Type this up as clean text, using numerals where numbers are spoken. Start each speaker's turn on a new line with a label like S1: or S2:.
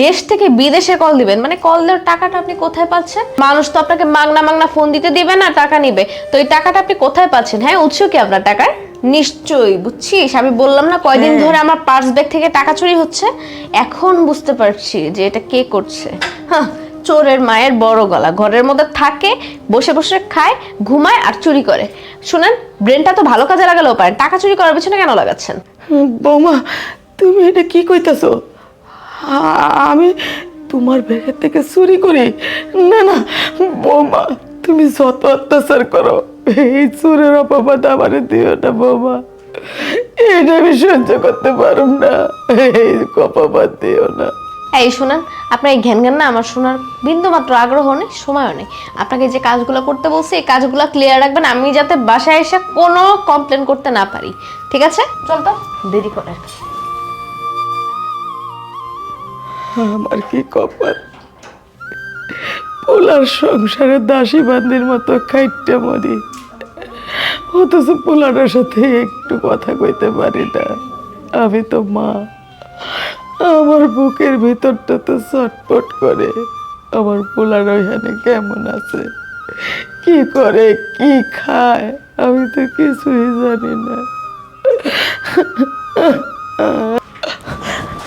S1: দেশ থেকে বিদেশে কল দিবেন, মানে কল দেওয়ার টাকাটা আপনি কোথায় পাচ্ছেন? মানুষ তো আপনাকে মাগনা মাগনা ফোন দিতে দিবে না, টাকা নিবে। তো এই টাকাটা আপনি কোথায় পাচ্ছেন? হ্যাঁ, উৎস কি আপনার টাকার? নিশ্চয়ই, বুঝছিস? আমি বললাম না কয়দিন ধরে আমার পার্স ব্যাগ থেকে টাকা চুরি হচ্ছে। এখন বুঝতে পারছি যে এটা কে করছে। হ্যাঁ, চোরের মায়ের বড় গলা। ঘরের মধ্যে থাকে, বসে বসে খায়, ঘুমায় আর চুরি করে। শুনেন, ব্রেনটা তো ভালো কাজে লাগালেও পারেন, টাকা চুরি করার পিছনে কেন লাগাচ্ছেন?
S2: বৌমা, তুমি এটা কি কইতাছো? আমি তোমার ব্যাগের থেকে চুরি করি? না না বৌমা, তুমি যত অত্যাচার করো, এই চোরের অপবাদ আমারে দিও না বৌমা। এটা আমি সহ্য করতে পারুম না, এই অপবাদ দিও না।
S1: এই শুনেন, আপনার এই ঘ্যান ঘ্যান না আমার শোনার বিন্দু মাত্র আগ্রহ নেই, সময়ও নেই। আপনাকে যে কাজগুলো করতে বলছি এই কাজগুলো ক্লিয়ার রাখবেন, আমি যাতে বাসায় এসে কোনো কমপ্লেন করতে না পারি। ঠিক আছে, চল তো, দেরি করে।
S2: আমার কি কপাল, পোলার সংসারে দাসী বান্দির মতো খাইটে মরি, অথচ পোলারের সাথে একটু কথা কইতে পারি না। আমি তো মা, আমার বুকের ভিতরটা তো চটপট করে। আমার পোলার ওইখানে কেমন আছে, কি করে, কি খায়, আমি তো কিছুই জানি না।